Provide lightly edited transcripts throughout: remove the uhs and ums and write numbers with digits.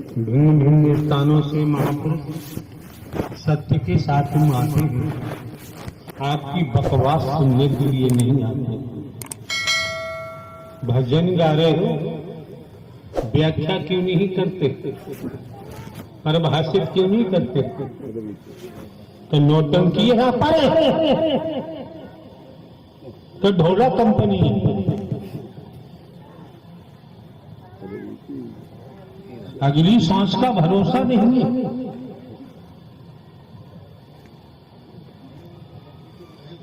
भिन्न भिन्न स्थानों से महापुरुष सत्य के साथ में आते हैं। आपकी बकवास सुनने के लिए नहीं आते। भजन गा रहे हो, व्याख्या क्यों नहीं करते, परिभाषित क्यों नहीं करते? तो नौटंकी है पाए तो ढोला कंपनी है। अगली सांस का भरोसा नहीं है।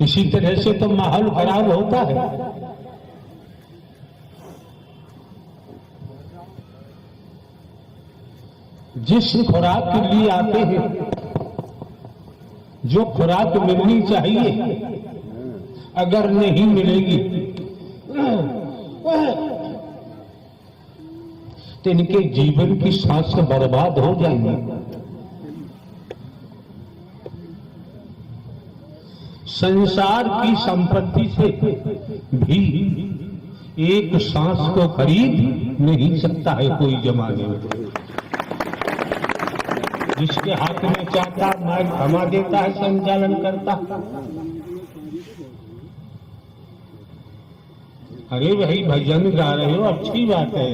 इसी तरह से तो माहौल खराब होता है। जिस खुराक के लिए आते हैं, जो खुराक मिलनी चाहिए, अगर नहीं मिलेगी तो इनके जीवन की सांस बर्बाद हो जाएंगी। संसार की संपत्ति से भी एक सांस को खरीद नहीं सकता है कोई जमाने में। जिसके हाथ में चाहता माइक थमा देता है, संचालन करता। अरे भाई भजन गा रहे हो, अच्छी बात है,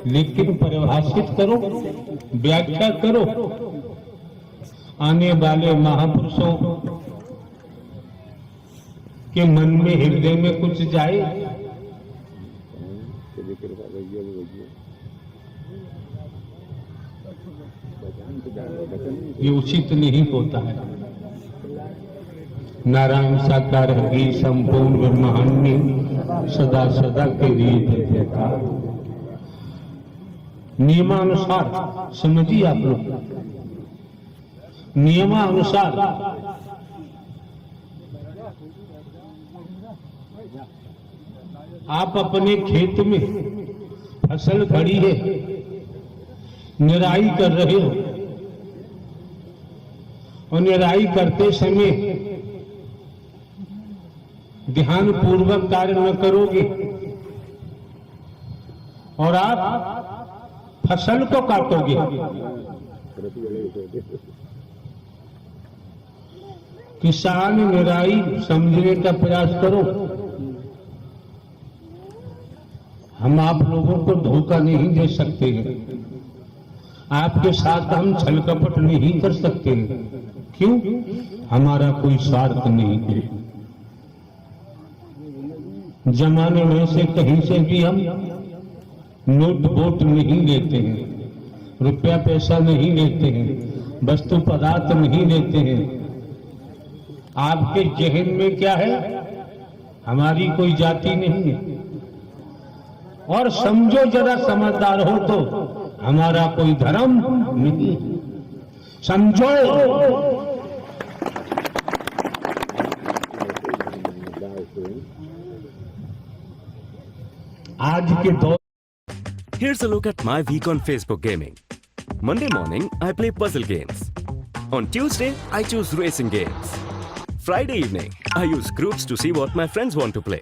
लेकिन परिभाषित करो, व्याख्या करो। आने वाले महापुरुषों के मन में, हृदय में कुछ जाए। ये उचित नहीं होता है। नारायण साकार है, संपूर्ण ब्रह्मांड सदा सदा के लिए जयकार। नियमानुसार समझिए आप लोग, नियमानुसार आप अपने खेत में फसल खड़ी है, निराई कर रहे हो, और निराई करते समय ध्यान पूर्वक कार्य न करोगे और आप फसल को काटोगे। किसान निराई समझने का प्रयास करो। हम आप लोगों को धोखा नहीं दे सकते हैं, आपके साथ हम छल कपट नहीं कर सकते हैं। क्यों? हमारा कोई स्वार्थ नहीं है। जमाने में से कहीं से भी हम नोट वोट नहीं लेते हैं, रुपया पैसा नहीं लेते हैं, वस्तु पदार्थ नहीं लेते हैं। आपके जहन में क्या है? हमारी कोई जाति नहीं है। और समझो, जरा समझदार हो तो, हमारा कोई धर्म नहीं। समझो। आज के दौर। Here's a look at my week on Facebook gaming. Monday morning, I play puzzle games. On Tuesday, I choose racing games. Friday evening, I use groups to see what my friends want to play.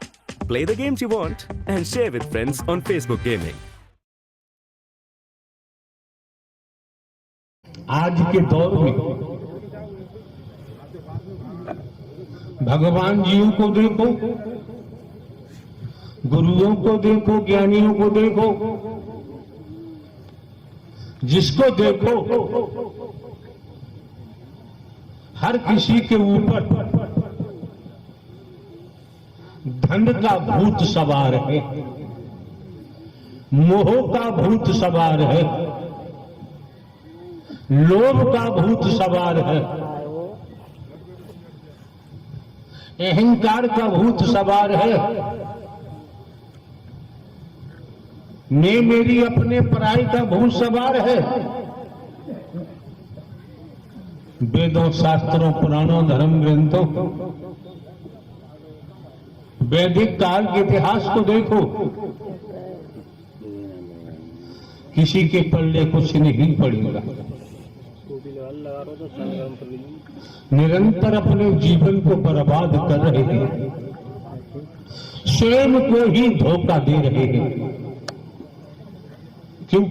Play the games you want and share with friends on Facebook gaming. आज के दौर में भगवान जीव को देखो, गुरुओं को देखो, ज्ञानियों को देखो, जिसको देखो हर किसी के ऊपर धन का भूत सवार है, मोह का भूत सवार है, लोभ का भूत सवार है, अहंकार का भूत सवार है। मैं मेरी अपने पराई का भूत सवार है। वेदों, शास्त्रों, पुराणों, धर्म ग्रंथों, वैदिक काल के इतिहास को देखो, किसी के पल्ले कुछ नहीं पड़ेगा। निरंतर अपने जीवन को बर्बाद कर रहे हैं, स्वयं को ही धोखा दे रहे हैं। क्यों?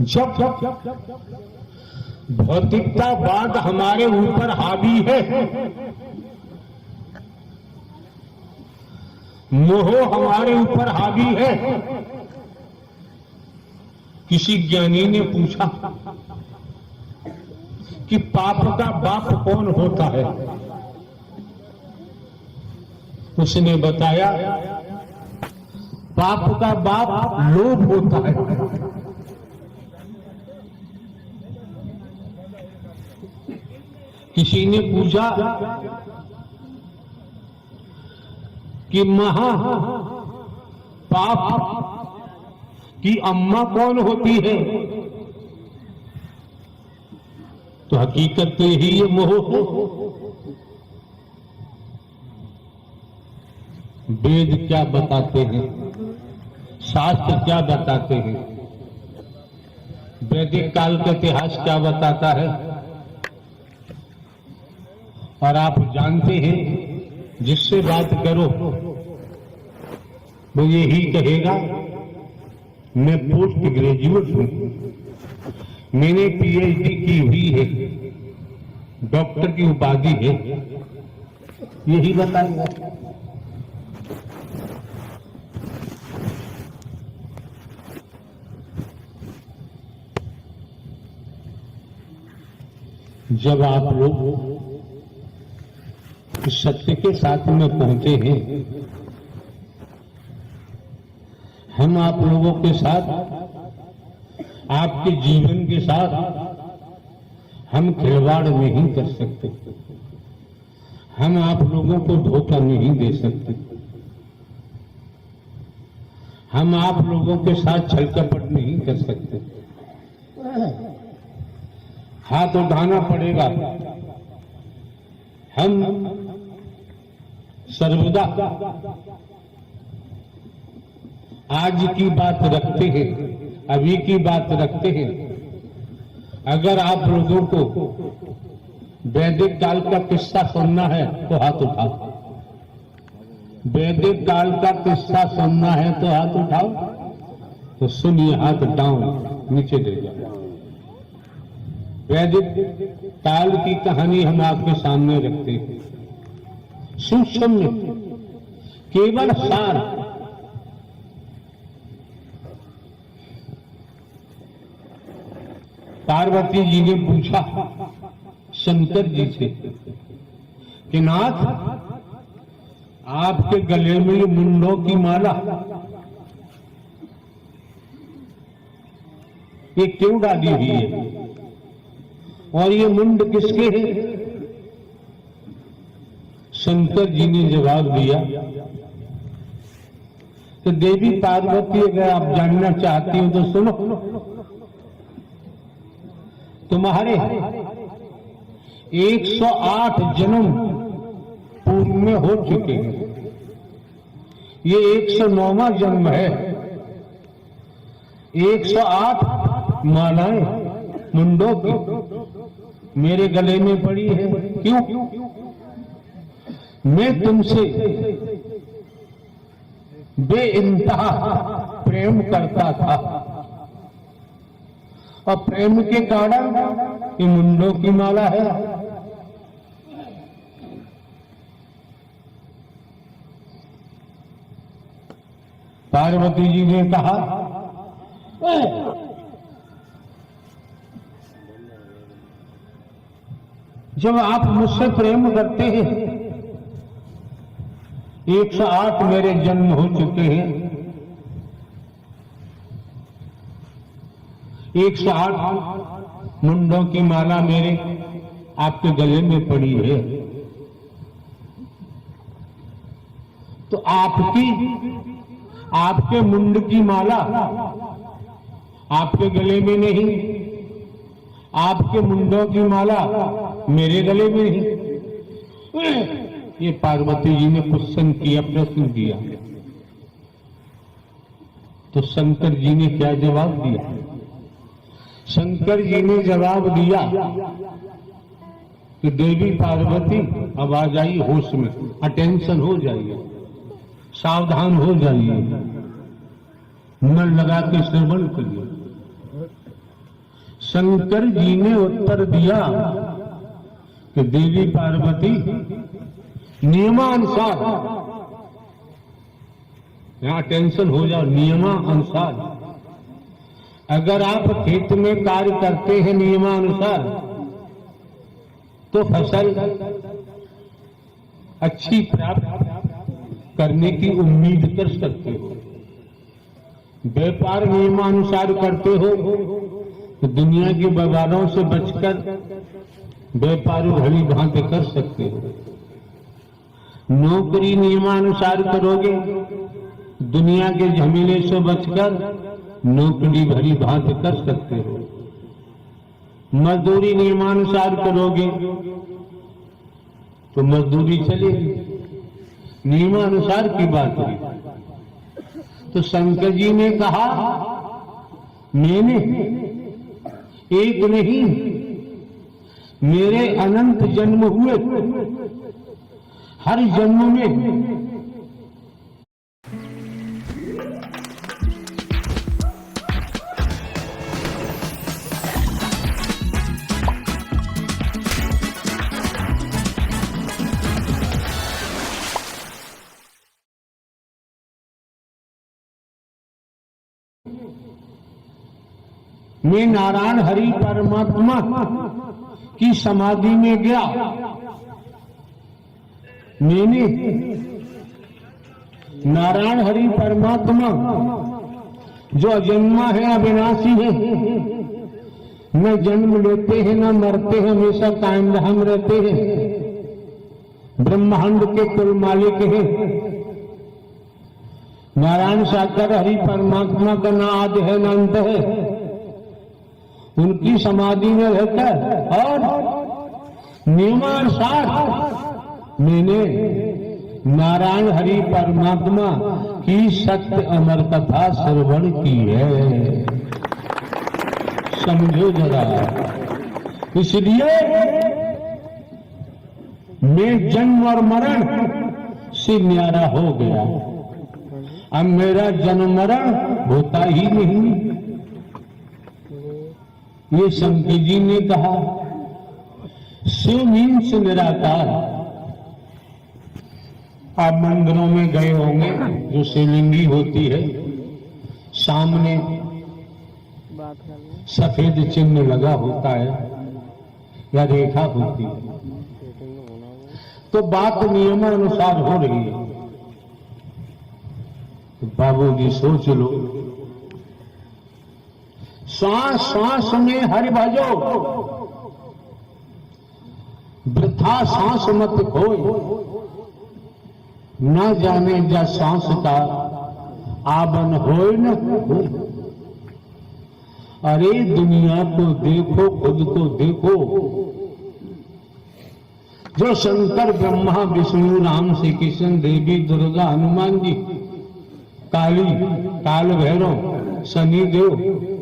जब भौतिकतावाद हमारे ऊपर हावी है, मोह हमारे ऊपर हावी है। किसी ज्ञानी ने पूछा कि पाप का बाप कौन होता है? उसने बताया पाप का बाप लोभ होता है। किसी ने पूछा कि महा पाप की अम्मा कौन होती है? तो हकीकत तो यही ये मोह है। वेद क्या बताते हैं, शास्त्र क्या बताते हैं, वैदिक काल का इतिहास क्या बताता है? और आप जानते हैं जिससे बात करो वो यही कहेगा मैं पोस्ट ग्रेजुएट हूं, मैंने पीएचडी की हुई है, डॉक्टर की उपाधि है, यही बताएगा। जब आप लोग इस सत्य के साथ में पहुंचे हैं, हम आप लोगों के साथ, आपके जीवन के साथ हम खिलवाड़ नहीं कर सकते, हम आप लोगों को धोखा नहीं दे सकते, हम आप लोगों के साथ छल कपट नहीं कर सकते। हाथ उठाना पड़ेगा। हम सर्वदा आज की बात रखते हैं, अभी की बात रखते हैं। अगर आप लोगों को वैदिक काल का किस्सा सुनना है तो हाथ उठाओ। वैदिक काल का किस्सा सुनना है तो हाथ उठाओ। तो सुनिए, हाथ डाउन, नीचे दे जाओ। वैदिक काल की कहानी हम आपके सामने रखते हैं, सूक्ष्म, केवल सार। पार्वती जी ने पूछा शंकर जी से कि नाथ, आपके गले में ये मुंडों की माला ये क्यों डाली हुई है और ये मुंड किसके हैं? शंकर जी ने जवाब दिया कि देवी पार्वती, अगर आप जानना चाहती हो तो सुनो। तुम्हारे 108 जन्म पूर्व में हो चुके हैं, ये 109वां जन्म है। 108 मालाएं मुंडों की मेरे गले में पड़ी है। क्यों? मैं तुमसे बेइंतहा प्रेम करता था और प्रेम के कारण ये मुंडों की माला है। पार्वती जी ने कहा, जब आप मुझसे प्रेम करते हैं, 108 मेरे जन्म हो चुके हैं, 108 मुंडों की माला मेरे आपके गले में पड़ी है, तो आपके मुंड की माला आपके गले में नहीं, आपके मुंडों की माला मेरे गले में नहीं। ये पार्वती जी ने क्वेश्चन किया, प्रश्न किया, तो शंकर जी ने क्या जवाब दिया? शंकर जी ने जवाब दिया कि देवी पार्वती अब आ जाइए होश में, अटेंशन हो जाइए, सावधान हो जाइए, मन लगा के श्रवण करिए। शंकर जी ने उत्तर दिया कि देवी पार्वती नियमानुसार, यहां टेंशन हो जाओ, नियमानुसार अगर आप खेत में कार्य करते हैं नियमानुसार तो फसल अच्छी प्राप्त करने की उम्मीद कर सकते हो। व्यापार नियमानुसार करते हो तो दुनिया के बवालों से बचकर व्यापार भली भांति कर सकते हो। नौकरी नियमानुसार करोगे, दुनिया के झमेले से बचकर नौकरी भली भांति कर सकते हो। मजदूरी नियमानुसार करोगे तो मजदूरी चलेगी, नियमानुसार की बात हुई। तो शंकर जी ने कहा मैंने एक नहीं, मेरे अनंत जन्म हुए, हर जन्म में मैं नारायण हरि परमात्मा की समाधि में गया। मैंने नारायण हरि परमात्मा जो अजन्मा है, अविनाशी है, न जन्म लेते हैं न मरते हैं, हमेशा कायम हम रहते हैं, ब्रह्मांड के कुल मालिक हैं। नारायण साकार हरि परमात्मा का न आदि है न अंत है, उनकी समाधि में रहकर और नियमानुसार मैंने नारायण हरि परमात्मा की सत्य अमर कथा श्रवण की है। समझो जरा, इसलिए मैं जन्म और मरण से न्यारा हो गया। अब मेरा जन्म मरण होता ही नहीं। ये शंकर जी ने कहा शिव मीन्स निराकार। आप मंदिरों में गए होंगे, जो शिवलिंगी होती है सामने सफेद चिन्ह लगा होता है या रेखा होती है, तो बात नियमानुसार हो रही है। तो बाबूजी सोच लो, श्वास श्वास में हरि भजो, वृथा सांस मत खोए, न जाने जा सांस का आवन होए न होए। अरे दुनिया को देखो, खुद को देखो। जो शंकर ब्रह्मा विष्णु राम श्री कृष्ण देवी दुर्गा हनुमान जी काली काल भैरव शनि देव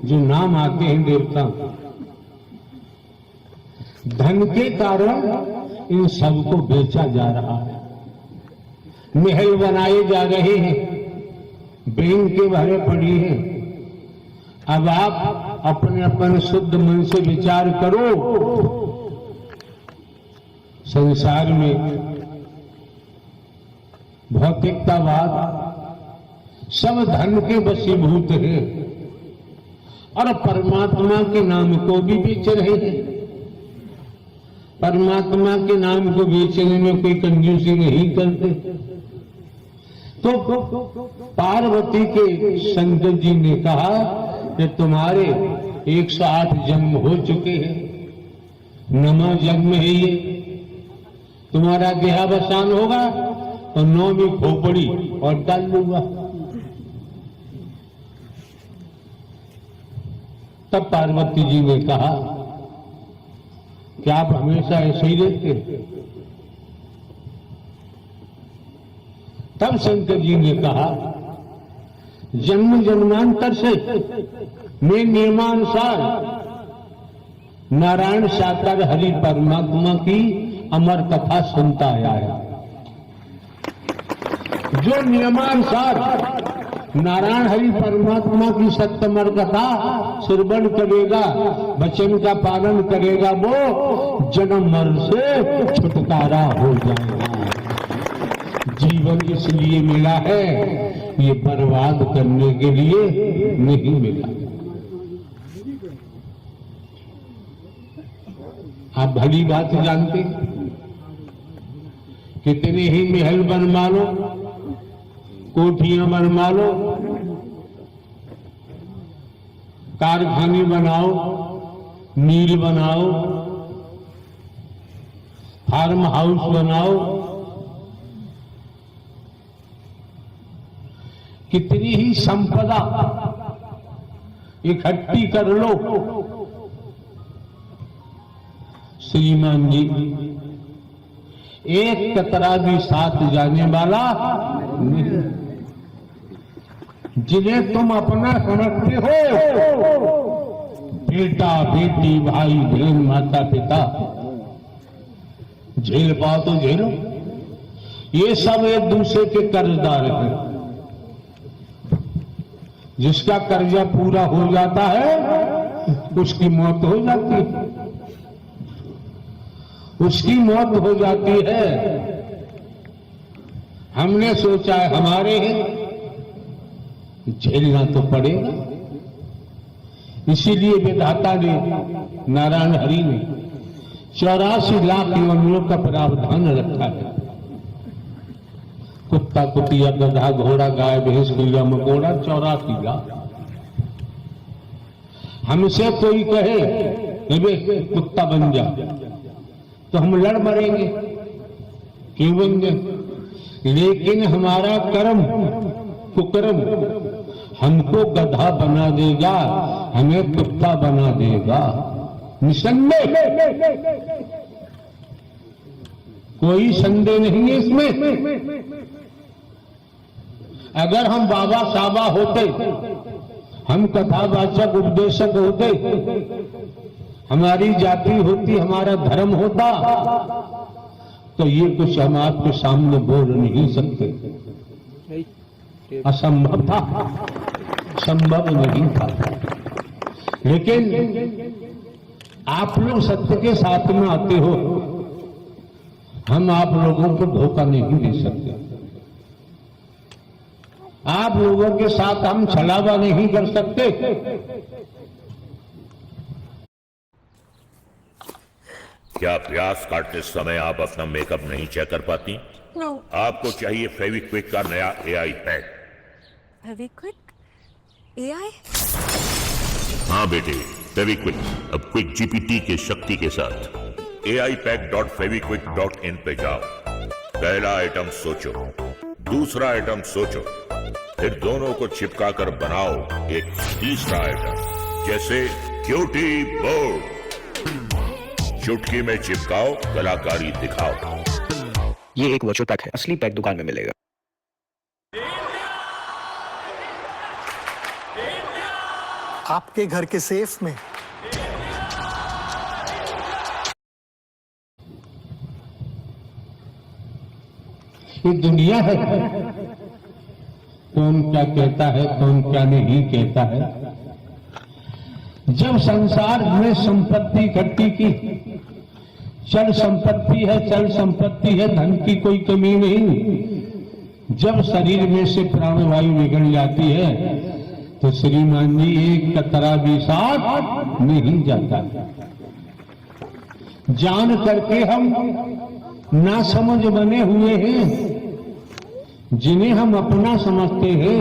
जो नाम आते हैं देवता, धन के कारण इन सबको बेचा जा रहा है। महल बनाए जा रहे हैं, बैंक भरे पड़ी हैं। अब आप अपने अपने शुद्ध मन से विचार करो, संसार में भौतिकतावाद सब धन के वशीभूत है और परमात्मा के नाम को भी बेच रहे हैं। परमात्मा के नाम को बेचने में कोई कंजूसी नहीं करते। तो पार्वती के शंकर जी ने कहा कि तुम्हारे 108 जन्म हो चुके हैं, 9वां जन्म है ये। तुम्हारा देहावसान होगा तो 9वीं खोपड़ी और डाल दूंगा। तब पार्वती जी ने कहा कि आप हमेशा ऐसे ही रहते। तब शंकर जी ने कहा जन्म जन्मांतर से मैं नियमानुसार नारायण साकार हरि परमात्मा की अमर कथा सुनता आया है। जो नियमानुसार नारायण हरि परमात्मा की सत्यमर कथा श्रवण करेगा, वचन का पालन करेगा, वो जन्म मरण से छुटकारा हो जाएगा। जीवन इसलिए मिला है, ये बर्बाद करने के लिए नहीं मिला। आप भली बात जानते, कितने ही महल बनवा लो, कोठियां बनवा लो, कारखाने बनाओ, मिल बनाओ, फार्म हाउस बनाओ, कितनी ही संपदा इकट्ठी कर लो, श्रीमान जी एक कतरा भी साथ जाने वाला नहीं। जिन्हें तुम अपना समझते हो, बेटा बेटी भाई बहन माता पिता, झेल पाओ तो झेलो, ये सब एक दूसरे के कर्जदार हैं। जिसका कर्जा पूरा हो जाता है उसकी मौत हो जाती है, उसकी मौत हो जाती है। हमने सोचा है हमारे हैं, झेलना तो पड़ेगा। इसीलिए विधाता ने, नारायण हरि ने 84 लाख योनियों का प्रावधान रखा है। कुत्ता कुतिया गधा घोड़ा गाय भैंस कीड़ा मकोड़ा 84 लाख। हमसे कोई कहे बे कुत्ता बन जा तो हम लड़ मरेंगे, क्यों बन गए। लेकिन हमारा कर्म कुकर्म हमको गधा बना देगा, हमें कुत्ता बना देगा, निसंदेह, कोई संदेह नहीं है इसमें। अगर हम बाबा साबा होते, हम कथावाचक उपदेशक होते, हमारी जाति होती, हमारा धर्म होता, तो ये कुछ हम आपके सामने बोल नहीं सकते। असंभव था, संभव नहीं था। लेकिन आप लोग सत्य के साथ में आते हो, हम आप लोगों को धोखा नहीं दे सकते। आप लोगों के साथ हम छलावा नहीं कर सकते। क्या प्यास काटते समय आप अपना मेकअप नहीं चेक कर पाती? No. आपको चाहिए फेविक्विक का नया एआई पैक। फेविक्विक? AI? हाँ बेटे, फेविक्विक अब क्विक जीपीटी के शक्ति के साथ AIPack.feviquick.in पे जाओ। पहला आइटम सोचो, दूसरा आइटम सोचो, फिर दोनों को चिपका कर बनाओ एक तीसरा आइटम, जैसे क्यूटी बोर्ड। चुटकी में चिपकाओ, कलाकारी दिखाओ। ये एक वर्चुअल पैक है, असली पैक दुकान में मिलेगा। आपके घर के सेफ में ये दुनिया है, कौन क्या कहता है, कौन क्या नहीं कहता है। जब संसार में संपत्ति इकट्ठी की, चल संपत्ति है, चल संपत्ति है, धन की कोई कमी नहीं। जब शरीर में से प्राणवायु निकल जाती है तो श्रीमान जी एक कतरा भी साथ नहीं जाता। जान करके हम नासमझ बने हुए हैं, जिन्हें हम अपना समझते हैं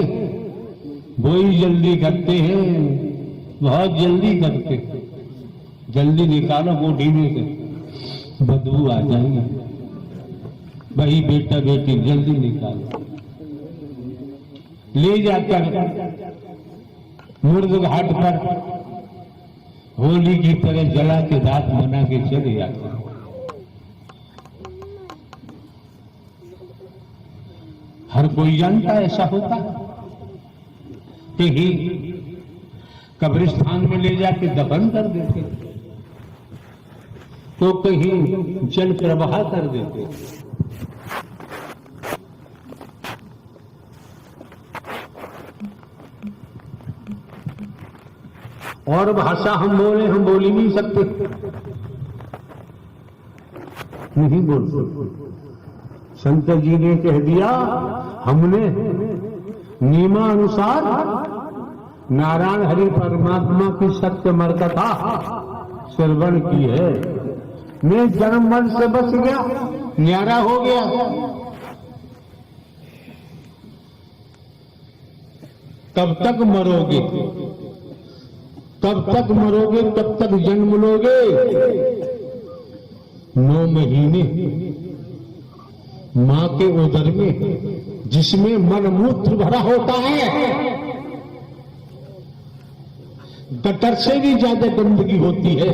वही जल्दी करते हैं, बहुत जल्दी करते। जल्दी निकालो गोटी में से, बदबू आ जाएगी। वही बेटा बेटी जल्दी निकालो, ले जाकर मुर्द घाट पर होली की तरह जला के रात मना के चले जाते। हर कोई जानता है ऐसा होता। कहीं कब्रिस्तान में ले जाके दफन कर देते, तो कहीं जल प्रवाह कर देते। और भाषा हम बोले, हम बोल ही नहीं सकते, नहीं बोल सकते। संत जी ने कह दिया, हमने नियमानुसार नारायण हरि परमात्मा की सत्य मर्कथा श्रवण की है। मैं जन्म मरण से बच गया, न्यारा हो गया। कब तक मरोगे, कब तक मरोगे, कब तक जन्म लोगे? 9 महीने मां के उदर में, जिसमें मन मूत्र भरा होता है, गटर से भी ज्यादा गंदगी होती है।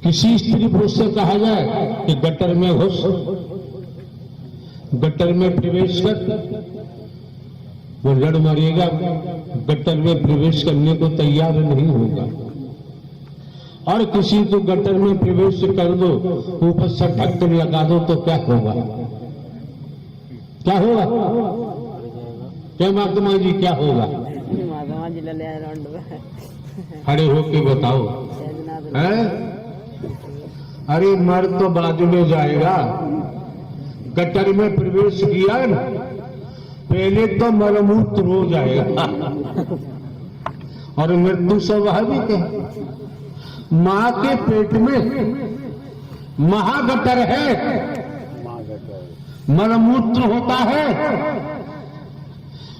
किसी स्त्री पुरुष से कहा जाए कि गटर में घुस, गटर में प्रवेश कर, वो लड़ मरेगा, गटर में प्रवेश करने को तैयार नहीं होगा। और किसी को गटर में प्रवेश कर दो, ऊपर से ढक्कन लगा दो, तो क्या होगा? क्या होगा? क्या महात्मा जी क्या होगा? खड़े होके बताओ। है? अरे मर तो बाद में जाएगा। गटर में प्रवेश किया ना, पहले तो मलमूत्र हो जाएगा और मृत्यु स्वाभाविक है। मां के पेट में महागटर है, मलमूत्र होता है,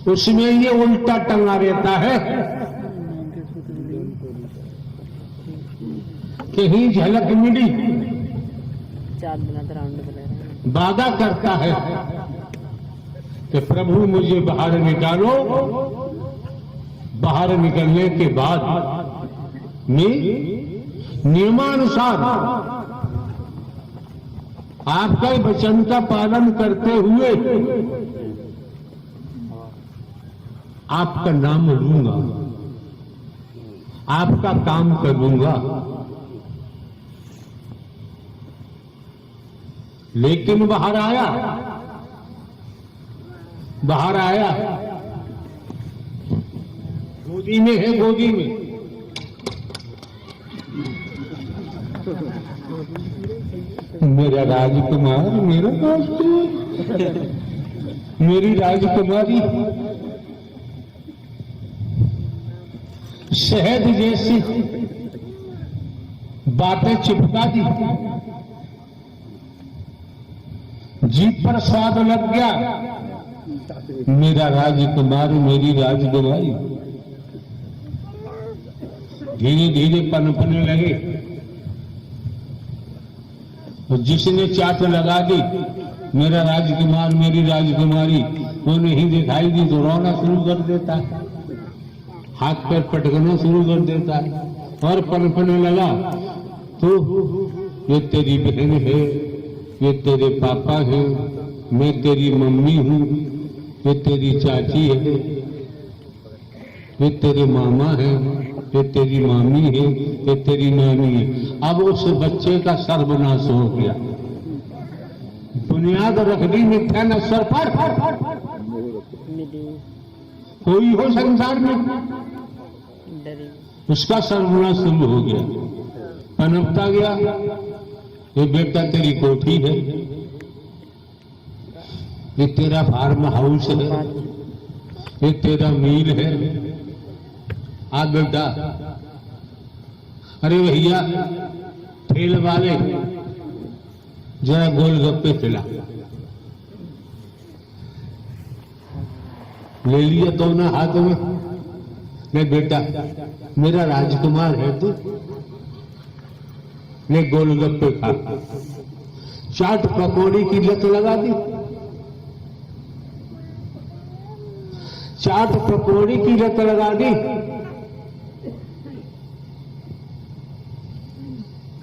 उसमें ये उल्टा टंगा रहता है। कहीं झलक मिली, वादा करता है कि प्रभु मुझे बाहर निकालो। बाहर निकलने के बाद में नियमानुसार आपका वचन का पालन करते हुए आपका नाम लूंगा, आपका काम करूंगा। लेकिन बाहर आया, बाहर आया, गोदी में है, गोदी में। मेरा राजकुमार, मेरा राजकुमार, मेरी राजकुमारी शहद जैसी बातें चिपका दी, जीभ पर स्वाद लग गया। मेरा राजकुमार, मेरी राजकुमारी धीरे धीरे पनपने लगे। तो जिसने चाट लगा दी, मेरा राजकुमार, मेरी राजकुमारी, वो नहीं दिखाई दी तो रोना शुरू कर देता है, हाथ पैर पटकना शुरू कर देता है और पनपने लगा। तो ये तेरी बहन है, ये तेरे पापा है, मैं तेरी मम्मी हूँ, ये तेरी चाची है, ये तेरे मामा है, ये तेरी मामी है, ये तेरी नानी है। अब उस बच्चे का सर्वनाश हो गया। बुनियाद रख दी मिथ्या नस्वर पर। कोई हो संसार में, उसका सर्वनाश शुरू हो गया। पनपता गया, ये बेटा तेरी कोठी है, ये तेरा फार्म हाउस है, ये तेरा मील है। आ बेटा, अरे भैया ठेल वाले जरा गोलगप्पे खिला। ले लिया दोनों हाथों में। ले बेटा, मेरा राजकुमार है तू, ले गोलगप्पे खा। चाट पकौड़ी की लत लगा दी, चाट पकौड़ी की लत लगा दी।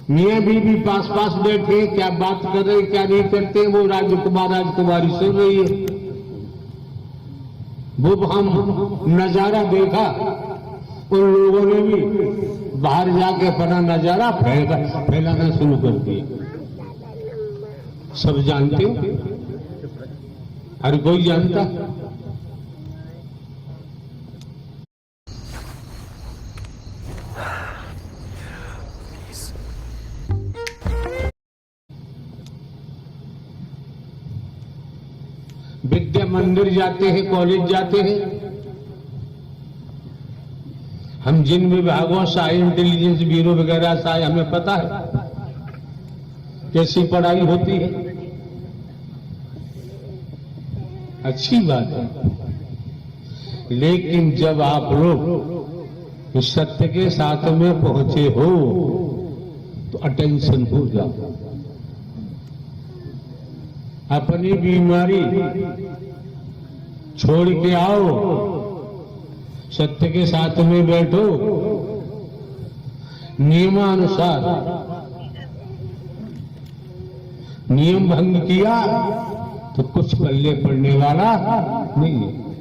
मियां बीवी पास पास बैठे, क्या बात कर रहे क्या नहीं करते, वो राजकुमार राजकुमारी सुन रही है। वो हम नजारा देखा, उन लोगों ने भी बाहर जाके अपना नजारा फैलाना शुरू कर दिया। सब जानते हो, हर कोई जानता। विद्या मंदिर जाते हैं, कॉलेज जाते हैं, हम जिन विभागों से आए, इंटेलिजेंस ब्यूरो वगैरह से आए, हमें पता है कैसी पढ़ाई होती है। अच्छी बात है, लेकिन जब आप लोग इस सत्य के साथ में पहुंचे हो तो अटेंशन हो जाओ। अपनी बीमारी छोड़ के आओ, सत्य के साथ में बैठो, नियमानुसार। नियम भंग किया तो कुछ पल्ले पड़ने वाला नहीं है।